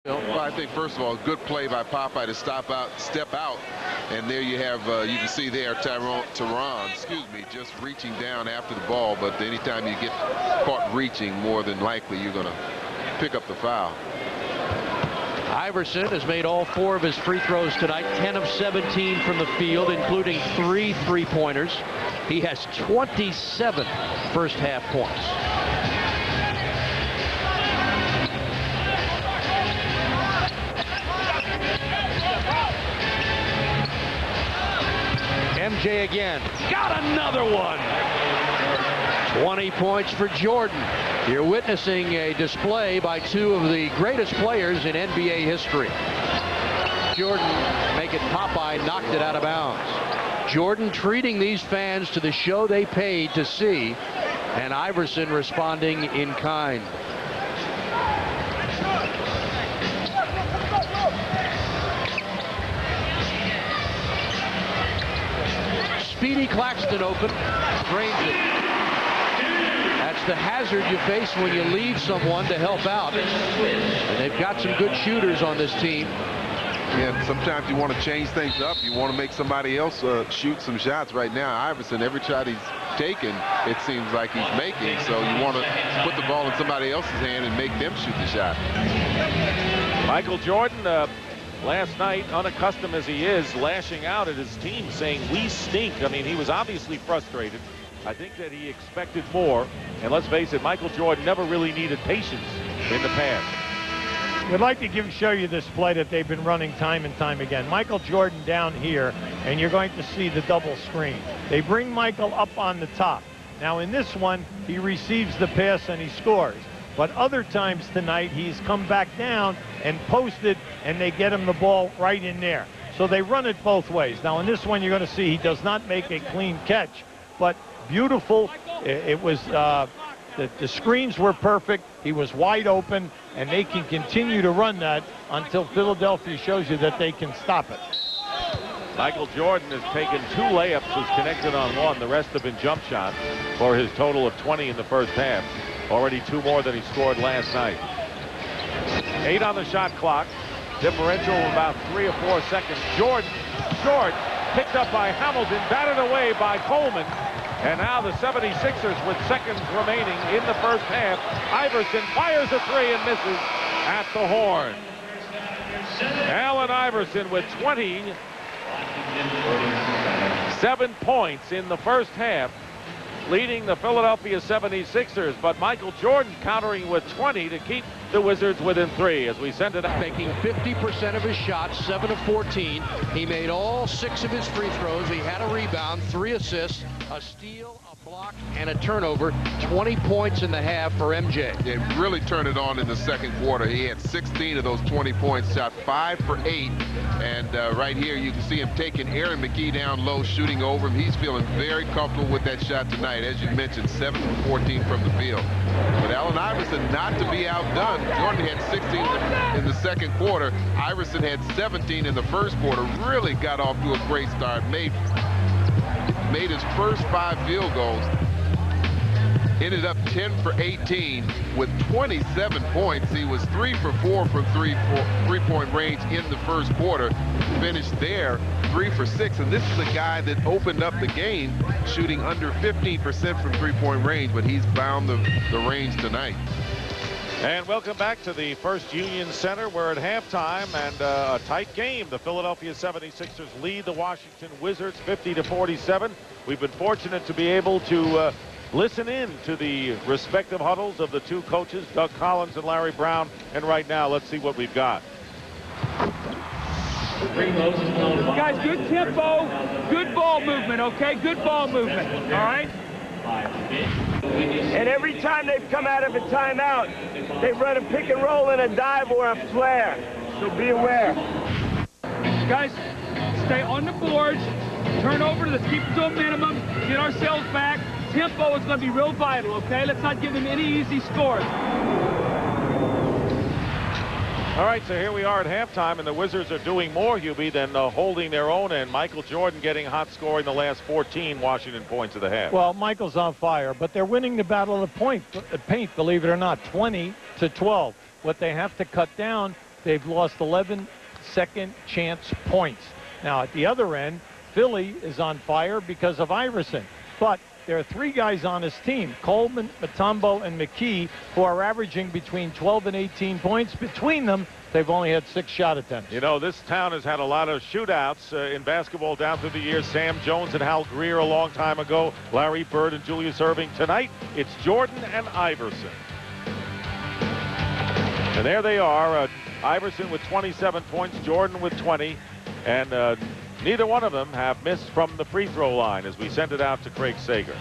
Well, I think first of all, good play by Popeye to step out, and there you have, you can see there, Teron, just reaching down after the ball. But anytime you get caught reaching, more than likely you're going to pick up the foul. Iverson has made all 4 of his free throws tonight, 10 of 17 from the field, including 3 3-pointers. He has 27 first half points. MJ again, got another one. 20 points for Jordan. You're witnessing a display by 2 of the greatest players in NBA history. Jordan making Popeye knocked it out of bounds. Jordan treating these fans to the show they paid to see, and Iverson responding in kind. Speedy Claxton open, drains it. That's the hazard you face when you leave someone to help out. And they've got some good shooters on this team. Yeah, sometimes you want to change things up. You want to make somebody else shoot some shots. Right now, Iverson, every shot he's taken, it seems like he's making. So you want to put the ball in somebody else's hand and make them shoot the shot. Michael Jordan, last night, unaccustomed as he is, lashing out at his team, saying, "We stink." I mean, he was obviously frustrated. I think that he expected more. And let's face it, Michael Jordan never really needed patience in the past. We'd like to show you this play that they've been running time and time again. Michael Jordan down here, and you're going to see the double screen. They bring Michael up on the top. Now in this one, he receives the pass and he scores. But other times tonight, he's come back down and posted, and they get him the ball right in there. So they run it both ways. Now in this one, you're going to see he does not make a clean catch, but beautiful. It was the screens were perfect. He was wide open, and they can continue to run that until Philadelphia shows you that they can stop it. Michael Jordan has taken 2 layups, has connected on 1. The rest have been jump shots for his total of 20 in the first half. Already 2 more than he scored last night. 8 on the shot clock. Differential of about 3 or 4 seconds. Jordan, short, picked up by Hamilton, batted away by Coleman. And now the 76ers with seconds remaining in the first half. Iverson fires a 3 and misses at the horn. Allen Iverson with 27 points in the first half, leading the Philadelphia 76ers, but Michael Jordan countering with 20 to keep the Wizards within 3 as we send it up. Making 50% of his shots, 7 of 14. He made all 6 of his free throws. He had a rebound, 3 assists, a steal, a block, and a turnover. 20 points in the half for MJ. They really turned it on in the second quarter. He had 16 of those 20 points, shot 5 for 8. And right here, you can see him taking Aaron McKie down low, shooting over him. He's feeling very comfortable with that shot tonight. As you mentioned, 7 for 14 from the field. But Allen Iverson not to be outdone. Jordan had 16 in the second quarter. Iverson had 17 in the first quarter. Really got off to a great start. Made his first 5 field goals. Ended up 10 for 18 with 27 points. He was 3 for 4 from three-point range in the first quarter. Finished there 3 for 6. And this is a guy that opened up the game shooting under 15% from three-point range, but he's found the range tonight. And welcome back to the First Union Center. We're at halftime and a tight game. The Philadelphia 76ers lead the Washington Wizards 50-47. We've been fortunate to be able to listen in to the respective huddles of the 2 coaches, Doug Collins and Larry Brown. And right now, let's see what we've got. Guys, good tempo, good ball movement, okay? Good ball movement, all right? And every time they've come out of a timeout, they've run a pick and roll and a dive or a flare. So be aware. Guys, stay on the boards, turn over, let's keep it to a minimum, get ourselves back. Tempo is going to be real vital, okay? Let's not give them any easy scores. All right, so here we are at halftime, and the Wizards are doing more, Hubie, than holding their own, and Michael Jordan getting hot scoring the last 14 Washington points of the half. Well, Michael's on fire, but they're winning the battle of the paint, believe it or not, 20-12. What they have to cut down they've lost 11 second chance points. Now, at the other end, Philly is on fire because of Iverson. But there are 3 guys on his team, Coleman, Mutombo, and McKee, who are averaging between 12 and 18 points. Between them, they've only had 6 shot attempts. You know, this town has had a lot of shootouts in basketball down through the years. Sam Jones and Hal Greer a long time ago. Larry Bird and Julius Erving. Tonight, it's Jordan and Iverson. And there they are. Iverson with 27 points, Jordan with 20. And neither one of them have missed from the free throw line as we send it out to Craig Sager.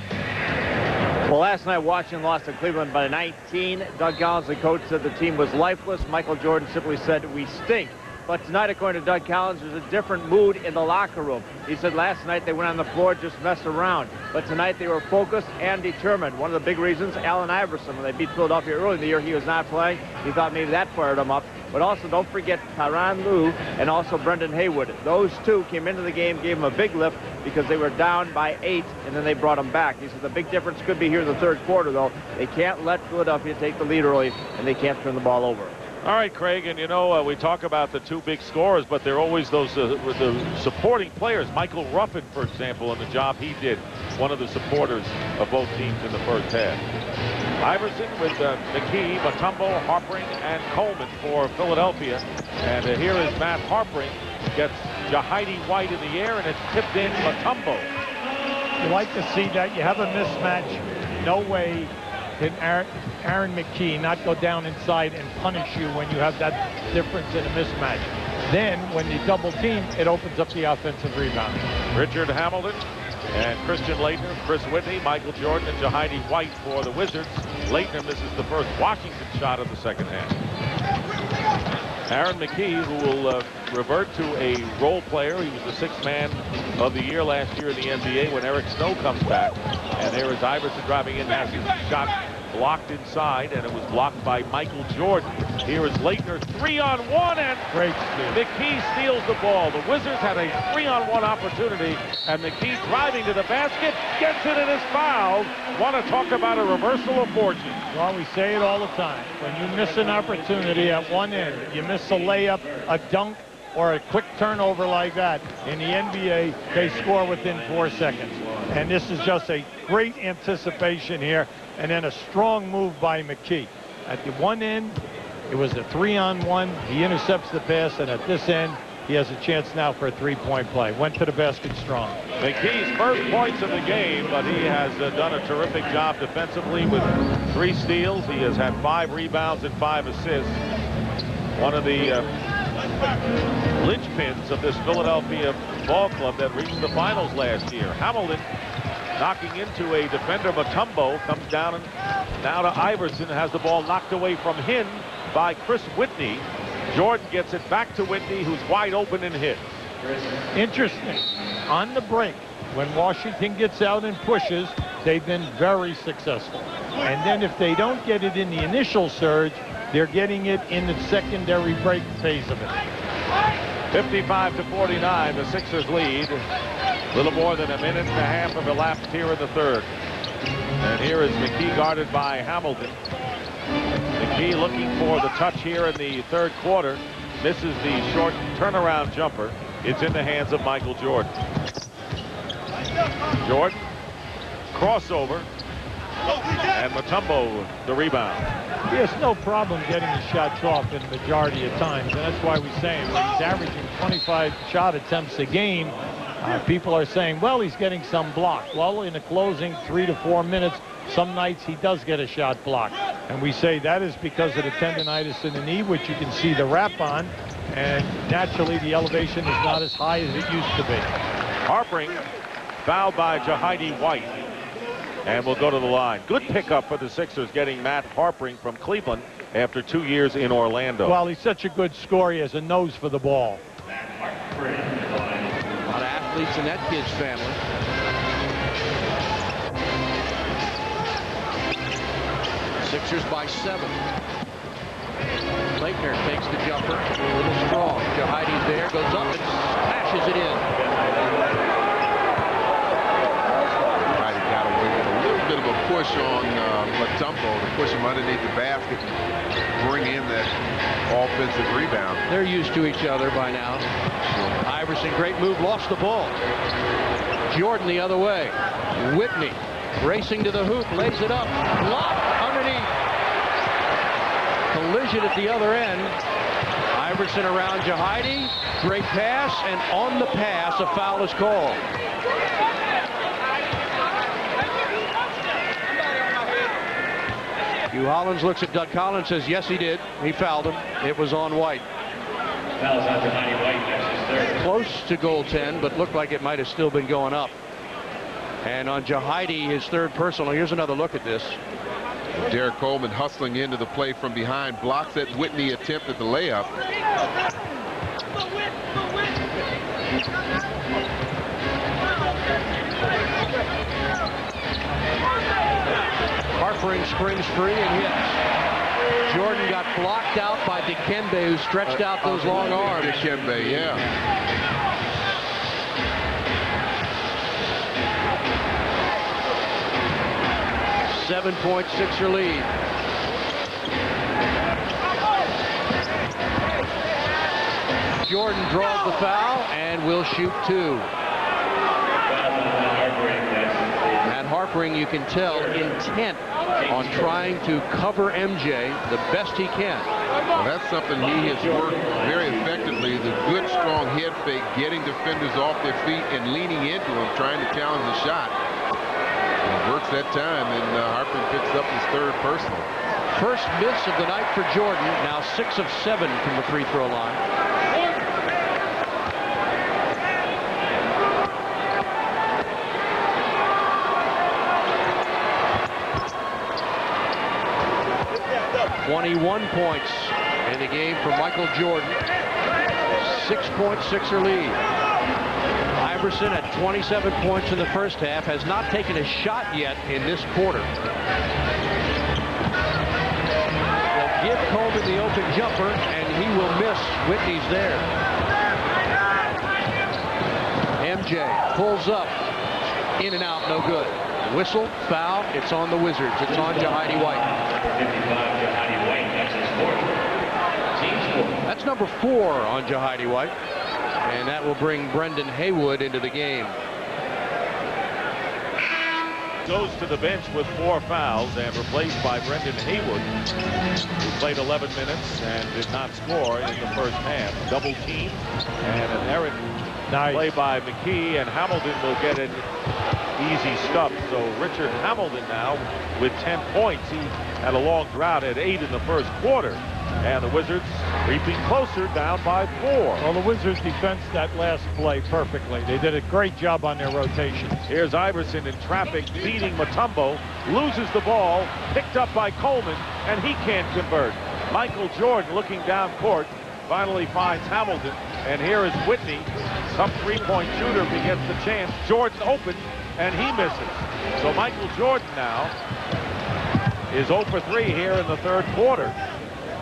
Well, last night Washington lost to Cleveland by 19. Doug Collins, the coach, said the team was lifeless. Michael Jordan simply said, "We stink." But tonight, according to Doug Collins, there's a different mood in the locker room. He said last night they went on the floor just mess around. But tonight they were focused and determined. One of the big reasons, Allen Iverson, when they beat Philadelphia early in the year, he was not playing. He thought maybe that fired him up. But also, don't forget Tyronn Lue and also Brendan Haywood. Those two came into the game, gave them a big lift because they were down by 8, and then they brought them back. He said the big difference could be here in the third quarter, though. They can't let Philadelphia take the lead early, and they can't turn the ball over. All right, Craig, and you know, we talk about the 2 big scorers, but they're always those the supporting players. Michael Ruffin, for example, and the job he did, one of the supporters of both teams in the first half. Iverson with McKee, Mutombo, Harpring, and Coleman for Philadelphia. And here is Matt Harpring, gets Jahidi White in the air, and it's tipped in Mutombo. You like to see that. You have a mismatch. No way can Aaron McKee not go down inside and punish you when you have that difference in a mismatch. Then, when you double team, it opens up the offensive rebound. Richard Hamilton and Christian Laettner, Chris Whitney, Michael Jordan, and Jahidi White for the Wizards. Laettner misses the first Washington shot of the second half. Aaron McKee, who will revert to a role player. He was the 6th man of the year last year in the NBA when Eric Snow comes back. And there is Iverson driving in, has his shot blocked inside, and it was blocked by Michael Jordan. Here is Laettner, 3-on-1, and great steal. McKee steals the ball. The Wizards had a 3-on-1 opportunity, and McKee driving to the basket, gets it and is fouled. Want to talk about a reversal of fortune. Well, we say it all the time. When you miss an opportunity at one end, you miss a layup, a dunk, or a quick turnover like that, in the NBA, they score within 4 seconds. And this is just a great anticipation here, and then a strong move by McKee. At the one end, it was a 3-on-1. He intercepts the pass, and at this end, he has a chance now for a 3-point play. Went to the basket strong. McKee's first points of the game, but he has done a terrific job defensively with 3 steals. He has had 5 rebounds and 5 assists. One of the linchpins of this Philadelphia ball club that reached the finals last year. Hamilton knocking into a defender. Mutombo comes down and now to Iverson, has the ball knocked away from him by Chris Whitney. Jordan gets it back to Whitney, who's wide open and hits. Interesting. On the break, when Washington gets out and pushes, they've been very successful. And then if they don't get it in the initial surge, they're getting it in the secondary break phase of it. 55-49, the Sixers lead. A little more than a minute and a half of elapsed here in the third. And here is McKee guarded by Hamilton. McKee looking for the touch here in the third quarter. Misses the short turnaround jumper. It's in the hands of Michael Jordan. Jordan, crossover, and Mutombo the rebound. He has no problem getting his shots off in the majority of times, and that's why we say when he's averaging 25 shot attempts a game, people are saying, well, he's getting some block. Well, in the closing 3 to 4 minutes, some nights he does get a shot blocked. And we say that is because of the tendonitis in the knee, which you can see the wrap on, and naturally the elevation is not as high as it used to be. Harpring fouled by Jahidi White. And we'll go to the line. Good pickup for the Sixers, getting Matt Harpring from Cleveland after 2 years in Orlando. Well, he's such a good scorer. He has a nose for the ball. A lot of athletes in that kid's family. Sixers by 7. Laettner takes the jumper. A little strong. Jahidi's there, goes up and smashes it in. Bit of a push on Mutombo to push him underneath the basket and bring in that offensive rebound. They're used to each other by now. Iverson, great move, lost the ball. Jordan the other way. Whitney racing to the hoop, lays it up, blocked underneath. Collision at the other end. Iverson around Jahidi, great pass, and on the pass, a foul is called. Hugh Hollins looks at Doug Collins, says, yes, he did. He fouled him. It was on White. Close to goaltend, but looked like it might have still been going up. And on Jahidi, his third personal. Here's another look at this. Derek Coleman hustling into the play from behind, blocks that Whitney attempt at the layup. Harpering springs free and hits. Jordan got blocked out by Dikembe, who stretched out those long arms. Dikembe, yeah. Seven-point Sixer lead. Jordan draws the foul and will shoot two. Matt Harpering, you can tell, intent on trying to cover MJ the best he can. Well, that's something he has worked very effectively. The good, strong head fake, getting defenders off their feet and leaning into him, trying to challenge the shot. It works that time, and Harpering picks up his third personal. First miss of the night for Jordan, now 6 of 7 from the free throw line. .21 points in the game for Michael Jordan. 6-point Sixer lead. Iverson at 27 points in the first half has not taken a shot yet in this quarter. They'll give Coleman the open jumper, and he will miss. Whitney's there. MJ pulls up, in and out, no good. Whistle, foul, it's on the Wizards. It's on Jahidi White. That's number 4 on Jahidi White, and that will bring Brendan Haywood into the game. Goes to the bench with 4 fouls and replaced by Brendan Haywood, who played 11 minutes and did not score in the first half. Double team and an errant play by McKee, and Hamilton will get an easy stop. So Richard Hamilton now with 10 points. He had a long drought at 8 in the first quarter. And the Wizards creeping closer, down by 4. Well, the Wizards defensed that last play perfectly. They did a great job on their rotations. Here's Iverson in traffic, beating Mutombo, loses the ball, picked up by Coleman, and he can't convert. Michael Jordan looking down court, finally finds Hamilton, and here is Whitney, some three-point shooter, if he gets the chance. Jordan open, and he misses. So Michael Jordan now is 0 for 3 here in the third quarter.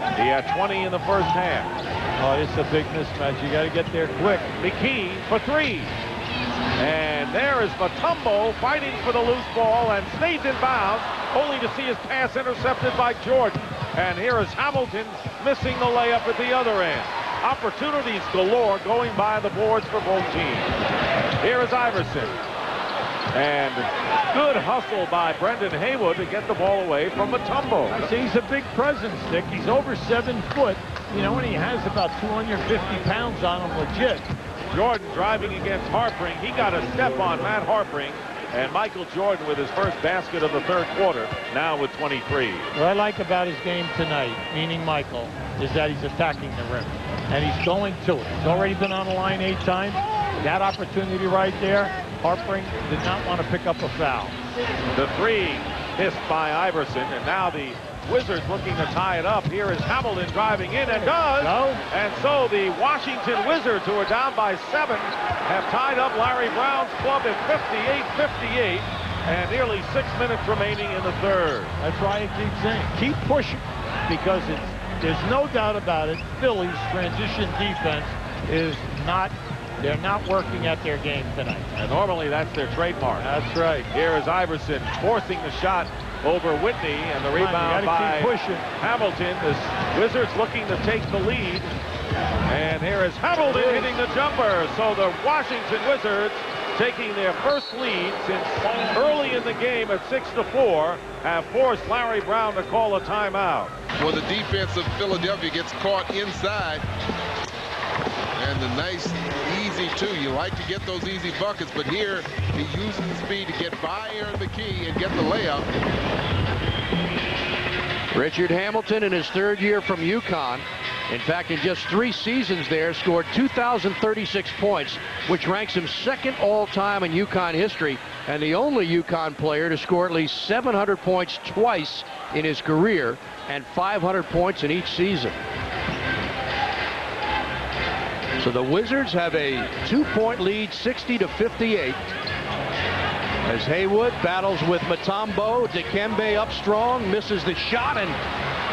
He had 20 in the first half. Oh, it's a big mismatch. You got to get there quick. McKee for 3. And there is Mutombo fighting for the loose ball and stays in bounds, only to see his pass intercepted by Jordan. And here is Hamilton missing the layup at the other end. Opportunities galore going by the boards for both teams. Here is Iverson. And good hustle by Brendan Haywood to get the ball away from Mutombo. See, he's a big presence, Dick. He's over 7 foot, you know, and he has about 250 pounds on him legit. Jordan driving against Harpering. He got a step on Matt Harpering. And Michael Jordan with his first basket of the third quarter, now with 23. What I like about his game tonight, meaning Michael, is that he's attacking the rim. And he's going to it. He's already been on the line 8 times. That opportunity right there, Harpering did not want to pick up a foul. The 3 missed by Iverson, and now the Wizards looking to tie it up. Here is Hamilton driving in and does. No. And so the Washington Wizards, who are down by 7, have tied up Larry Brown's club at 58-58, and nearly 6 minutes remaining in the third. That's why I keep saying, keep pushing, because there's no doubt about it. Philly's transition defense is not. They're not working at their game tonight. And normally that's their trademark. That's right. Here is Iverson forcing the shot over Whitney, and the rebound by Hamilton. The Wizards looking to take the lead. And here is Hamilton hitting the jumper. So the Washington Wizards, taking their first lead since early in the game at 6-4, have forced Larry Brown to call a timeout. Well, the defense of Philadelphia gets caught inside. And the nice, easy two. You like to get those easy buckets, but here he uses the speed to get by Aaron McKie and get the layup. Richard Hamilton, in his third year from UConn, in fact, in just 3 seasons there, scored 2,036 points, which ranks him second all-time in UConn history, and the only UConn player to score at least 700 points twice in his career, and 500 points in each season. So the Wizards have a 2-point lead, 60-58. As Haywood battles with Mutombo, Dikembe up strong, misses the shot, and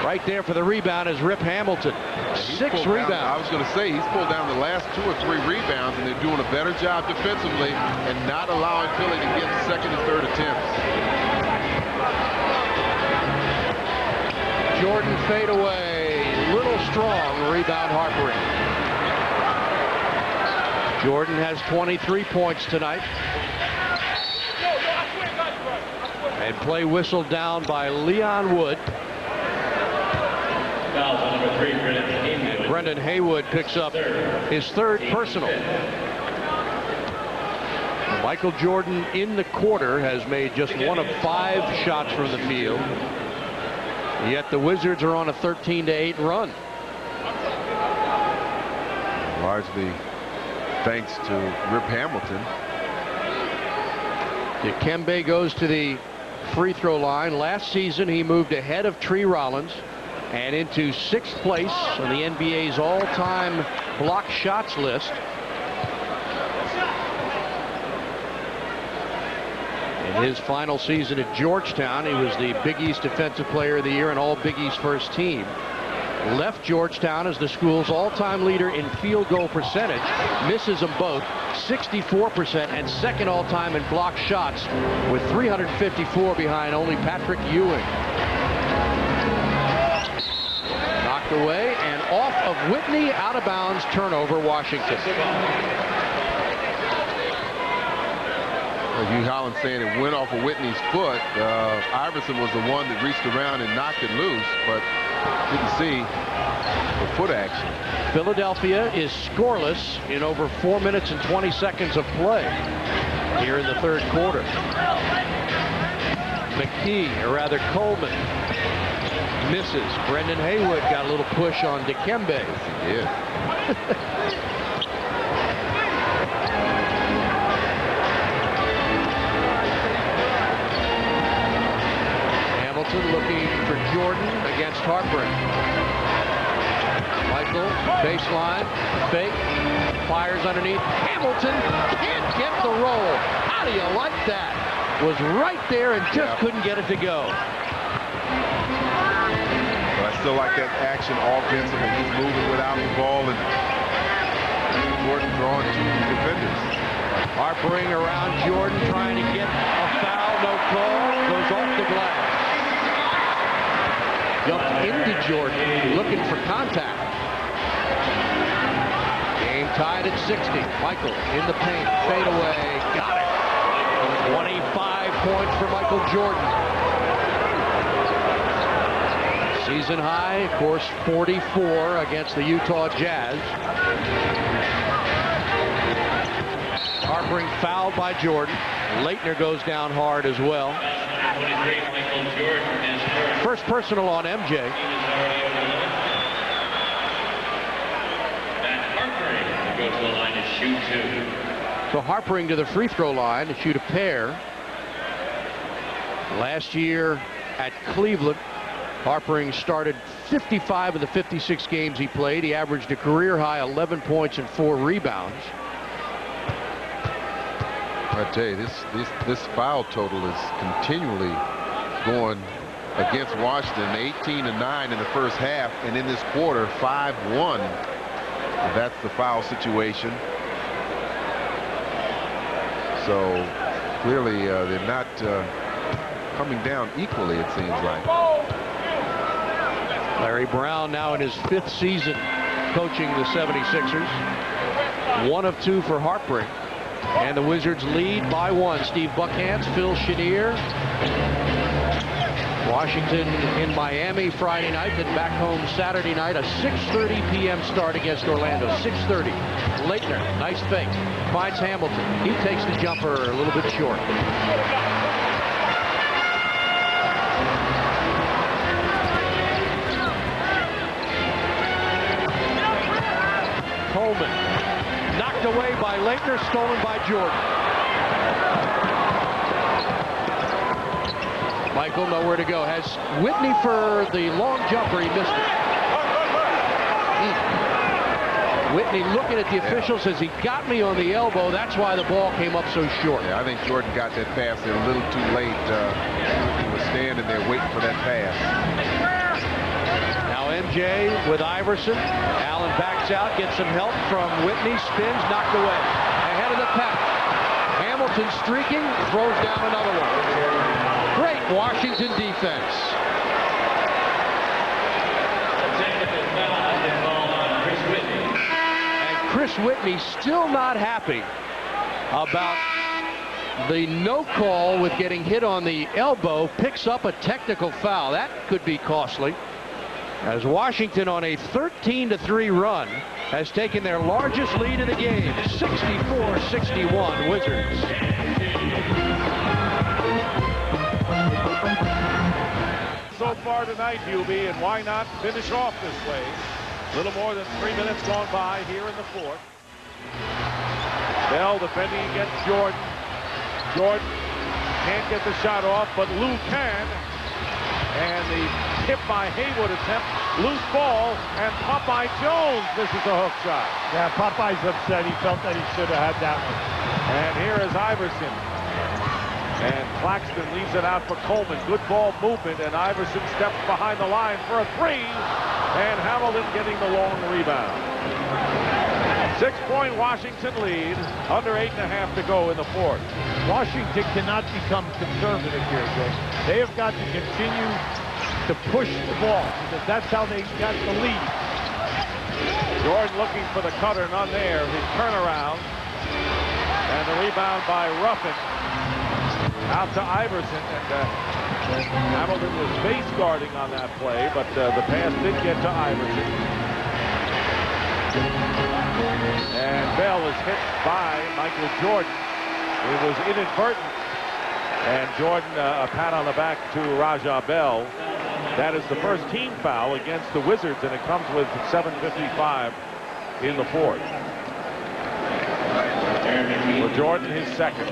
right there for the rebound is Rip Hamilton. 6 rebounds. I was going to say, he's pulled down the last 2 or 3 rebounds, and they're doing a better job defensively and not allowing Philly to get second and third attempts. Jordan fadeaway, little strong, rebound Harpering. Jordan has 23 points tonight. And play whistled down by Leon Wood. And Brendan Haywood picks up his 3rd personal. Michael Jordan in the quarter has made just 1 of 5 shots from the field. Yet the Wizards are on a 13-8 run. Largely thanks to Rip Hamilton. Dikembe goes to the free throw line. Last season he moved ahead of Tree Rollins and into 6th place on the NBA's all-time block shots list. In his final season at Georgetown, he was the Big East Defensive Player of the Year and all Big East first team. Left Georgetown as the school's all-time leader in field goal percentage, misses them both, 64%, and second all-time in block shots with 354 behind only Patrick Ewing. Knocked away and off of Whitney, out of bounds, turnover, Washington. Hugh Holland saying it went off of Whitney's foot. Iverson was the one that reached around and knocked it loose, but didn't see the foot action. Philadelphia is scoreless in over 4 minutes and 20 seconds of play here in the 3rd quarter. McKie, or rather Coleman, misses. Brendan Haywood got a little push on Dikembe. Yeah. Looking for Jordan against Harpering. Michael, baseline, fake, fires underneath. Hamilton can't get the roll. How do you like that? Was right there and just couldn't get it to go. But I still like that action offensively. He's moving without the ball and Jordan drawing 2 defenders. Harpering around Jordan trying to get a foul. No call. Goes off the glass. Jumped into Jordan, looking for contact. Game tied at 60. Michael in the paint, fade away, got it. 25 points for Michael Jordan. Season high, of course, 44 against the Utah Jazz. Harpering fouled by Jordan. Leitner goes down hard as well. First personal on MJ. So Harpering to the free throw line to shoot a pair. Last year at Cleveland, Harpering started 55 of the 56 games he played. He averaged a career high 11 points and 4 rebounds. I tell you, this foul total is continually going against Washington. 18-9 in the first half, and in this quarter 5-1. That's the foul situation. So clearly they're not coming down equally, it seems like. Larry Brown now in his 5th season coaching the 76ers. 1 of 2 for Hartbrink. And the Wizards lead by 1. Steve Buckhantz, Phil Chenier. Washington in Miami Friday night, then back home Saturday night. A 6:30 p.m. start against Orlando. 6:30. Laettner, nice fake. Finds Hamilton. He takes the jumper a little bit short. Coleman. Knocked away by Laettner, stolen by Jordan. Michael nowhere to go. Has Whitney for the long jumper. He missed it. Whitney looking at the official, says he got me on the elbow. That's why the ball came up so short. Yeah, I think Jordan got that pass there a little too late. He was standing there waiting for that pass. Now MJ with Iverson. Allen backs out, gets some help from Whitney. Spins, knocked away. Ahead of the pack. Hamilton streaking, throws down another one. Great Washington defense. And Chris Whitney still not happy about the no call with getting hit on the elbow. Picks up a technical foul. That could be costly, as Washington on a 13-3 run has taken their largest lead in the game. 64-61 Wizards. So far tonight, Hubie, and why not finish off this way? A little more than 3 minutes gone by here in the 4th. Bell defending against Jordan. Jordan can't get the shot off, but Lou can. And the tip by Haywood attempt, loose ball, and Popeye Jones misses a hook shot. Yeah, Popeye's upset. He felt that he should have had that one. And here is Iverson. And Claxton leaves it out for Coleman. Good ball movement, and Iverson steps behind the line for a 3. And Hamilton getting the long rebound. 6-point Washington lead. Under 8.5 to go in the 4th. Washington cannot become conservative here, Jay. They have got to continue to push the ball, because that's how they got the lead. Jordan looking for the cutter, none there. His turnaround. And the rebound by Ruffin. Out to Iverson, and Hamilton was face guarding on that play, but the pass did get to Iverson. And Bell is hit by Michael Jordan. It was inadvertent. And Jordan, a pat on the back to Raja Bell. That is the first team foul against the Wizards, and it comes with 7:55 in the 4th. For Jordan, his second.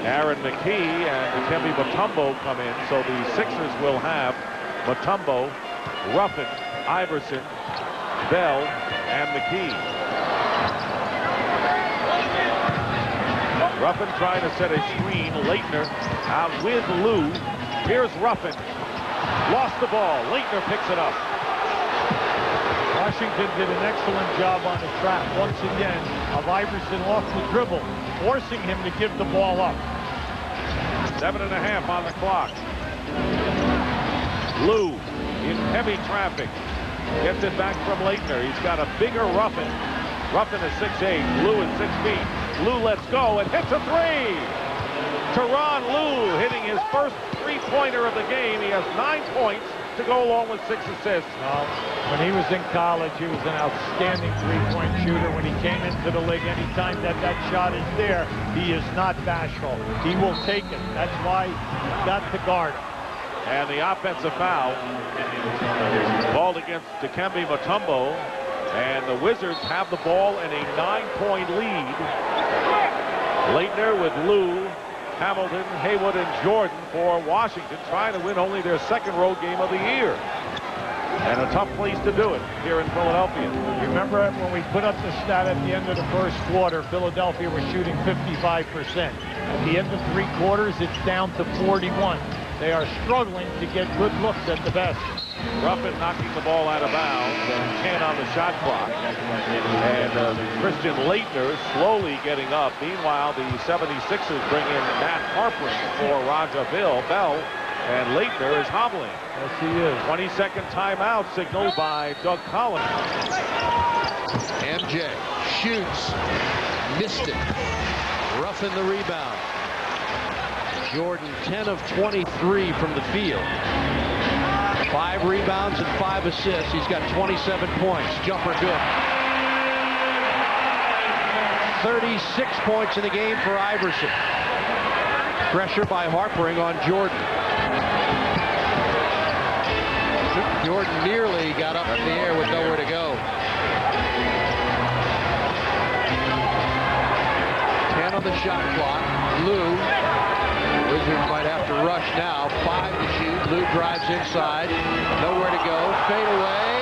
Aaron McKee and Dikembe Mutombo come in, so the Sixers will have Mutombo, Ruffin, Iverson, Bell, and McKee. Ruffin trying to set a screen. Laettner out with Lou. Here's Ruffin. Lost the ball. Laettner picks it up. Washington did an excellent job on the trap once again of Iverson off the dribble, forcing him to give the ball up. 7.5 on the clock. Lou in heavy traffic. Gets it back from Laettner. He's got a bigger Ruffin. Ruffin is 6'8". Lou is 6 feet. Lou lets go and hits a 3. Tyronn Lue hitting his first three-pointer of the game. He has 9 points to go along with 6 assists. Well, when he was in college, he was an outstanding three-point shooter. When he came into the league, anytime that shot is there, he is not bashful. He will take it. That's why you've got to guard him. And the offensive foul called against Dikembe Mutombo, and the Wizards have the ball in a 9-point lead. Laettner with Lou, Hamilton, Haywood, and Jordan for Washington, trying to win only their second road game of the year. And a tough place to do it here in Philadelphia. Remember when we put up the stat at the end of the first quarter, Philadelphia was shooting 55%. At the end of 3 quarters, it's down to 41. They are struggling to get good looks at the best. Ruffin knocking the ball out of bounds, 10 on the shot clock. And Christian Laettner slowly getting up. Meanwhile, the 76ers bring in Matt Harpring for Raja Bell, and Laettner is hobbling. Yes, he is. 20-second timeout signaled by Doug Collins. MJ shoots, missed it. Ruffin the rebound. Jordan 10 of 23 from the field. 5 rebounds and 5 assists. He's got 27 points. Jumper good. 36 points in the game for Iverson. Pressure by Harpring on Jordan. Jordan nearly got up in the air with nowhere to go. 10 on the shot clock. Lou. Wizards might have to rush now. 5 to shoot. Lou drives inside. Nowhere to go. Fade away.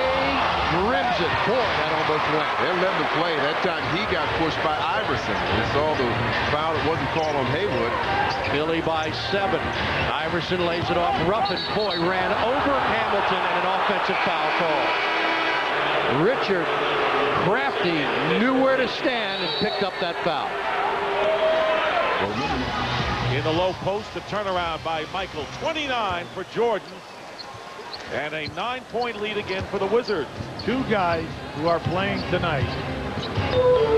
Rims it. Boy, that almost went. They're letting him play. That time he got pushed by Iverson. We saw the foul that wasn't called on Haywood. Philly by 7. Iverson lays it off. Ruffin, boy, ran over Hamilton and an offensive foul call. Richard Crafty knew where to stand and picked up that foul. In the low post, the turnaround by Michael. 29 for Jordan. And a 9-point lead again for the Wizards. 2 guys who are playing tonight,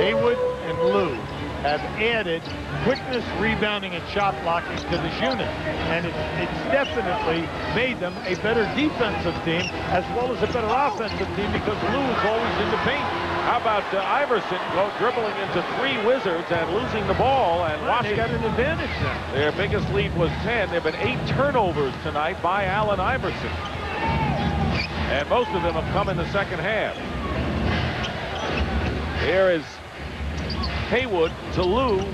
Haywood and Lou, have added quickness, rebounding, and shot blocking to this unit. And it's definitely made them a better defensive team as well as a better offensive team because Lou is always in the paint. How about Iverson dribbling into 3 Wizards and losing the ball, and They got an advantage now. Their biggest lead was 10. There have been 8 turnovers tonight by Allen Iverson. And most of them have come in the second half. Here is Haywood to Lou.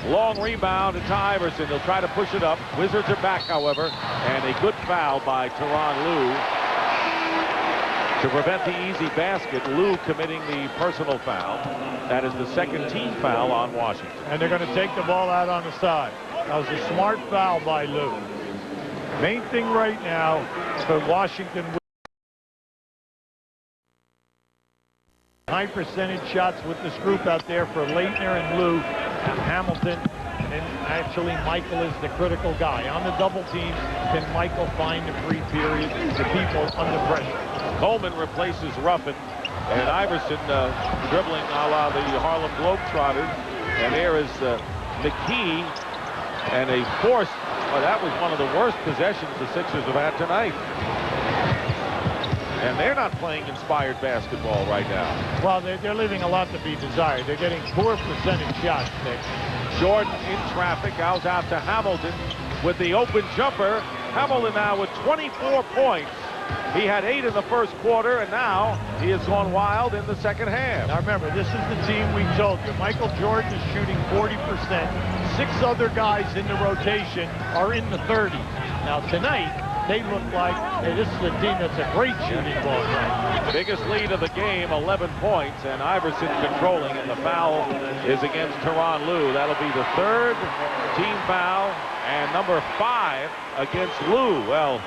Long rebound to Iverson. They'll try to push it up. Wizards are back, however. And a good foul by Tyronn Lue. To prevent the easy basket, Lou committing the personal foul. That is the second team foul on Washington. And they're going to take the ball out on the side. That was a smart foul by Lou. Main thing right now for Washington, high percentage shots with this group out there for Laettner and Lou and Hamilton. And actually, Michael is the critical guy. On the double teams, can Michael find the free period, the people under pressure? Coleman replaces Ruffin, and Iverson dribbling a la the Harlem Globetrotters. And there is McKee, and a forced, that was one of the worst possessions the Sixers have had tonight. And they're not playing inspired basketball right now. Well, they're leaving a lot to be desired. They're getting poor percentage shots, Nick. Jordan in traffic, goes out to Hamilton with the open jumper. Hamilton now with 24 points. He had 8 in the first quarter, and now he has gone wild in the second half. Now remember, this is the team we told you. Michael Jordan is shooting 40%. 6 other guys in the rotation are in the 30s. Now tonight, they look like, hey, this is a team that's a great shooting ball game. Biggest lead of the game, 11 points, and Iverson controlling, and the foul is against Tyronn Lue. That'll be the 3rd team foul, and number 5 against Lue. Well,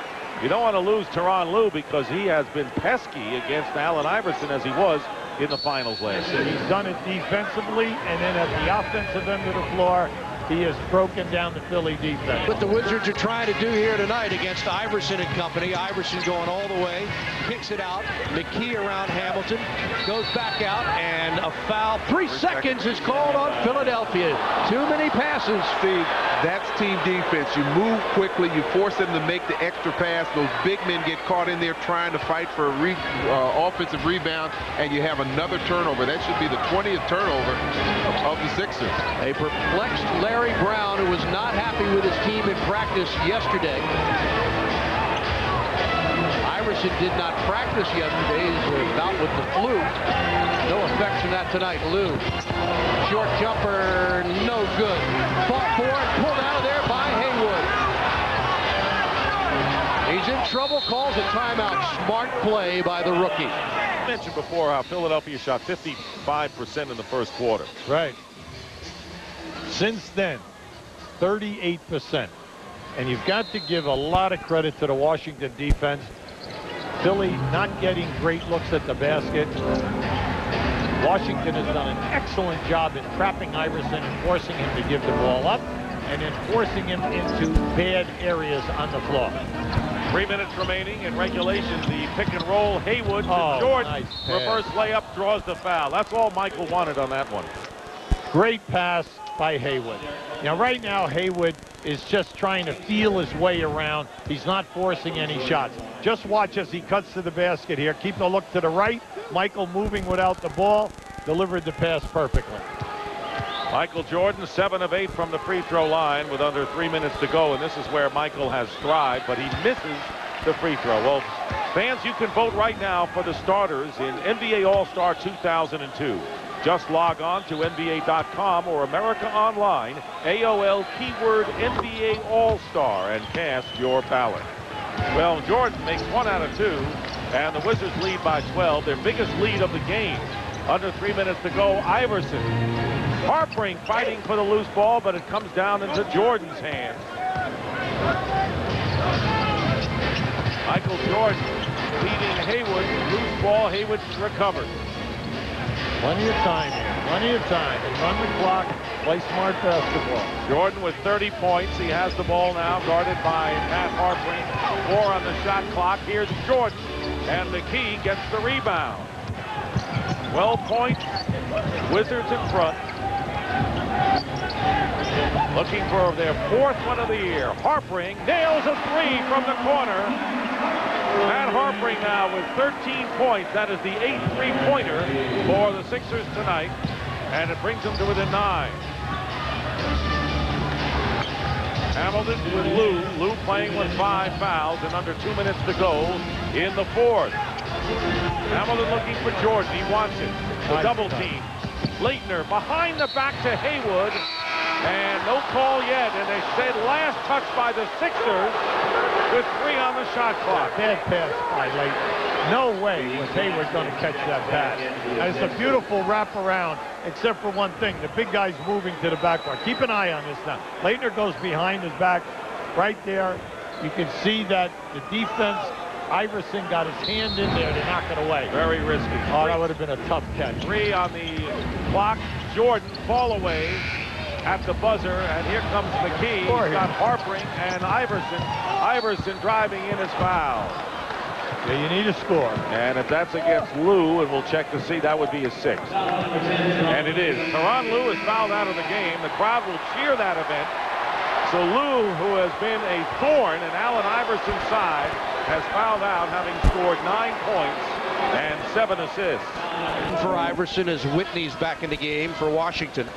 you don't want to lose Tyronn Lue because he has been pesky against Allen Iverson as he was in the finals last year. He's done it defensively, and then at the offensive end of the floor, he has broken down the Philly defense. What the Wizards are trying to do here tonight against Iverson and company. Iverson going all the way, kicks it out. McKee around Hamilton, goes back out, and a foul. 3 seconds is called on Philadelphia. Too many passes. Steve, that's team defense. You move quickly, you force them to make the extra pass. Those big men get caught in there trying to fight for a offensive rebound, and you have another turnover. That should be the 20th turnover of the Sixers. A perplexed Larry Brown, who was not happy with his team in practice yesterday. Iverson did not practice yesterday. He's out with the flu. No effects from that tonight. Lou, short jumper, no good. Fought for and pulled out of there by Haywood. He's in trouble, calls a timeout. Smart play by the rookie. I mentioned before how Philadelphia shot 55% in the first quarter. Right. Since then, 38%. And you've got to give a lot of credit to the Washington defense. Philly not getting great looks at the basket. Washington has done an excellent job in trapping Iverson and forcing him to give the ball up and then forcing him into bad areas on the floor. 3 minutes remaining in regulation. The pick and roll. Haywood to Jordan. Nice Reverse layup, draws the foul. That's all Michael wanted on that one. Great pass by Haywood. Now, right now, Haywood is just trying to feel his way around. He's not forcing any shots. Just watch as he cuts to the basket here. Keep a look to the right. Michael moving without the ball. Delivered the pass perfectly. Michael Jordan, 7 of 8 from the free throw line with under 3 minutes to go, and this is where Michael has thrived, but he misses the free throw. Well, fans, you can vote right now for the starters in NBA All-Star 2002. Just log on to NBA.com or America Online, AOL keyword NBA All-Star, and cast your ballot. Well, Jordan makes 1 out of 2, and the Wizards lead by 12, their biggest lead of the game. Under 3 minutes to go, Iverson. Harpring fighting for the loose ball, but it comes down into Jordan's hands. Michael Jordan leading Haywood. Loose ball, Haywood recovers. Plenty of time here. Plenty of time. And run the clock. Play smart basketball. Jordan with 30 points. He has the ball now, guarded by Matt Harpring. 4 on the shot clock. Here's Jordan, and McKee gets the rebound. 12 points. Wizards in front. Looking for their 4th one of the year. Harpring nails a 3 from the corner. Matt Harpring now with 13 points. That is the 8th three-pointer for the Sixers tonight, and it brings them to within 9. Hamilton with Lou. Lou playing with 5 fouls and under 2 minutes to go in the 4th. Hamilton looking for Jordan. He wants it. The double team. Leitner behind the back to Haywood, and no call yet, and they said last touch by the Sixers with 3 on the shot clock. Bad pass by Leitner. No way was Hayward going to catch that pass. And it's a beautiful wraparound, except for one thing. The big guy's moving to the backcourt. Keep an eye on this now. Leitner goes behind his back right there. You can see that the defense, Iverson got his hand in there to knock it away. Very risky. Oh, that would have been a tough catch. 3 on the clock. Jordan fall away at the buzzer, and here comes McKee. He's got Harpring and Iverson. Iverson driving in his foul. Yeah, you need a score. And if that's against Lou, and we'll check to see, that would be his 6th. And it is. Tyronn Lue is fouled out of the game. The crowd will cheer that event. So Lou, who has been a thorn in Allen Iverson's side, has fouled out, having scored 9 points and 7 assists. For Iverson as Whitney's back in the game for Washington.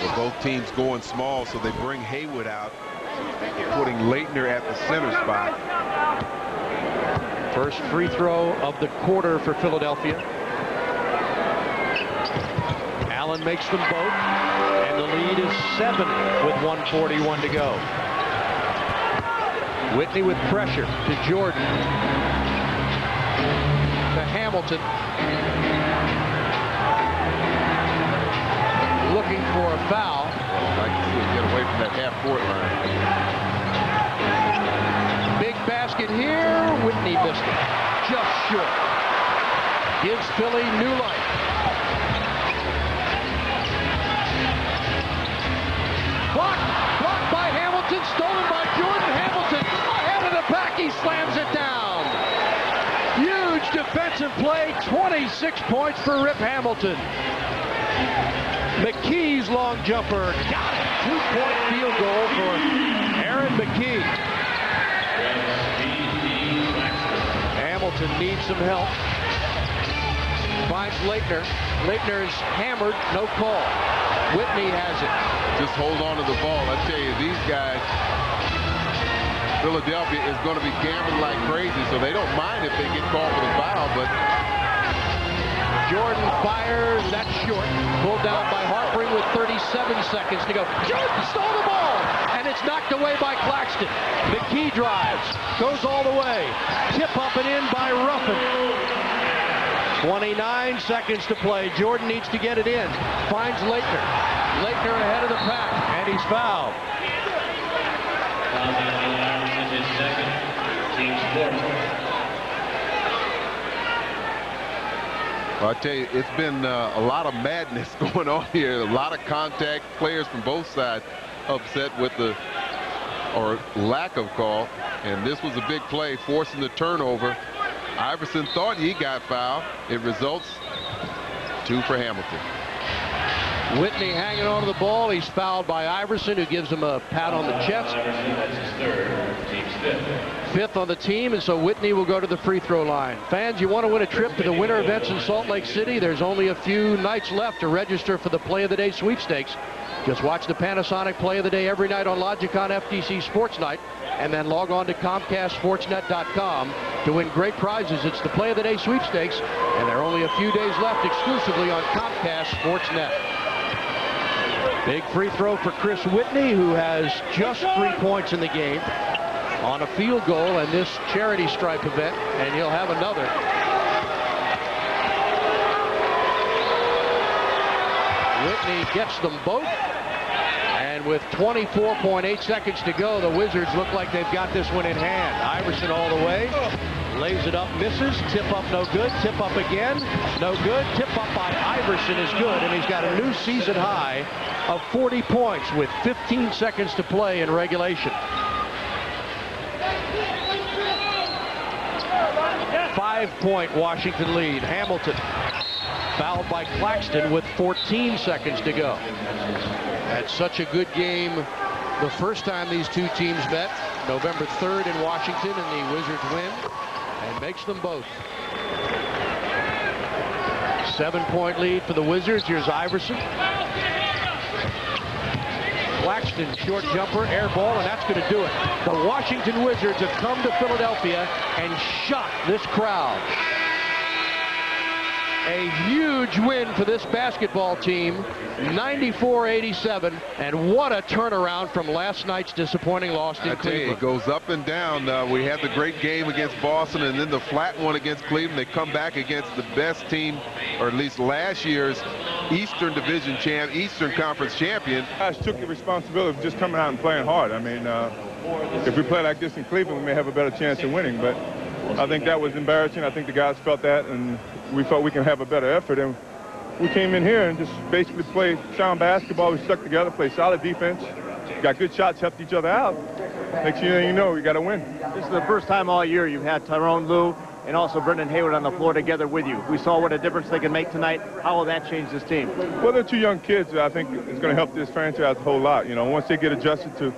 Well, both teams going small, so they bring Haywood out, putting Leitner at the center spot. First free throw of the quarter for Philadelphia. Allen makes them both, and the lead is 7 with 1:41 to go. Whitney with pressure to Jordan. To Hamilton. Looking for a foul. Well, I can see him get away from that half-court line. Big basket here. Whitney missed it. Just short. Gives Philly new life. Blocked by Hamilton. Stolen by Jordan. Hamilton ahead of the pack. He slams it down. Huge defensive play. 26 points for Rip Hamilton. McKee's long jumper. Got it. 2-point field goal for Aaron McKee. Hamilton needs some help. Finds Leitner. Leitner's hammered. No call. Whitney has it. Just hold on to the ball. I tell you, these guys, Philadelphia is going to be gambling like crazy, so they don't mind if they get called for the foul, but Jordan fires. That's short. Pulled down by Harpring with 37 seconds to go. Jordan stole the ball, and it's knocked away by Claxton. McKee drives. Goes all the way. Tip up and in by Ruffin. 29 seconds to play. Jordan needs to get it in. Finds Leitner. Leitner ahead of the pack, and he's fouled. Well, I tell you, it's been a lot of madness going on here. A lot of contact. Players from both sides upset with the lack of call. And this was a big play, forcing the turnover. Iverson thought he got fouled. It results 2 for Hamilton. Whitney hanging on to the ball. He's fouled by Iverson, who gives him a pat on the chest. 5th on the team, and so Whitney will go to the free throw line. Fans, you want to win a trip to the winter events in Salt Lake City? There's only a few nights left to register for the Play of the Day sweepstakes. Just watch the Panasonic Play of the Day every night on Logicon FTC Sports Night, and then log on to ComcastSportsNet.com to win great prizes. It's the Play of the Day sweepstakes, and there are only a few days left exclusively on Comcast Sportsnet. Big free throw for Chris Whitney, who has just 3 points in the game on a field goal in this charity stripe event, and he'll have another. Whitney gets them both, and with 24.8 seconds to go, the Wizards look like they've got this one in hand. Iverson all the way, lays it up, misses, tip up, no good, tip up again, no good, tip up by Iverson is good, and he's got a new season high of 40 points with 15 seconds to play in regulation. 5-point Washington lead. Hamilton fouled by Claxton with 14 seconds to go. Had such a good game the first time these two teams met, November 3rd in Washington, and the Wizards win and makes them both. 7-point lead for the Wizards. Here's Iverson. Claxton, short jumper, air ball, and that's going to do it. The Washington Wizards have come to Philadelphia and shocked this crowd. A huge win for this basketball team, 94-87, and what a turnaround from last night's disappointing loss in Cleveland. It goes up and down. We had the great game against Boston and then the flat one against Cleveland. They come back against the best team, or at least last year's Eastern Division champ, Eastern Conference champion. Guys took the responsibility of just coming out and playing hard. I mean, if we play like this in Cleveland, we may have a better chance of winning, but I think that was embarrassing. I think the guys felt that, and we thought we can have a better effort. And we came in here and just basically played sound basketball. We stuck together, played solid defense, got good shots, helped each other out. Next thing you know, we got to win. This is the first time all year you've had Tyrone Lue and also Brendan Hayward on the floor together with you. We saw what a difference they can make tonight. How will that change this team? Well, they're 2 young kids. I think it's going to help this franchise a whole lot. You know, once they get adjusted to,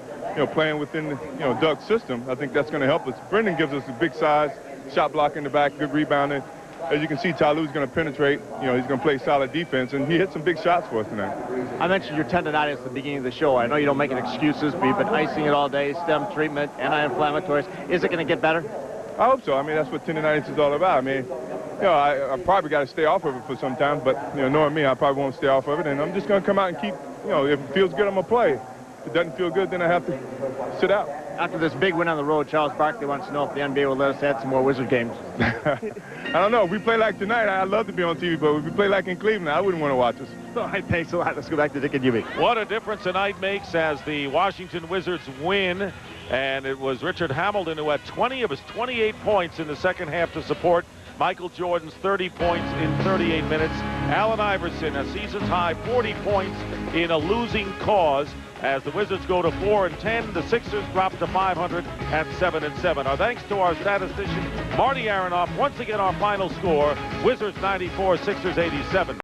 playing within, Doug's system, I think that's going to help us. Brendan gives us a big size, shot block in the back, good rebounding. As you can see, Ty Lue's going to penetrate. He's going to play solid defense, and he hit some big shots for us tonight. I mentioned your tendonitis at the beginning of the show. I know you don't make any excuses, but you've been icing it all day, stem treatment, anti-inflammatories. Is it going to get better? I hope so. I mean, that's what tendonitis is all about. I mean, I probably got to stay off of it for some time, but, knowing me, I probably won't stay off of it, and I'm just going to come out and keep, if it feels good, I'm going to play. If it doesn't feel good, then I have to sit out. After this big win on the road, Charles Barkley wants to know if the NBA will let us add some more Wizard games. I don't know. If we play like tonight, I'd love to be on TV, but if we play like in Cleveland, I wouldn't want to watch us. All right, thanks a lot. Let's go back to Dick and Hubie. What a difference tonight makes as the Washington Wizards win. And it was Richard Hamilton who had 20 of his 28 points in the second half to support Michael Jordan's 30 points in 38 minutes. Allen Iverson, a season's high 40 points in a losing cause. As the Wizards go to 4-10, the Sixers drop to 507-7. Our thanks to our statistician, Marty Aronoff. Once again, our final score, Wizards 94, Sixers 87.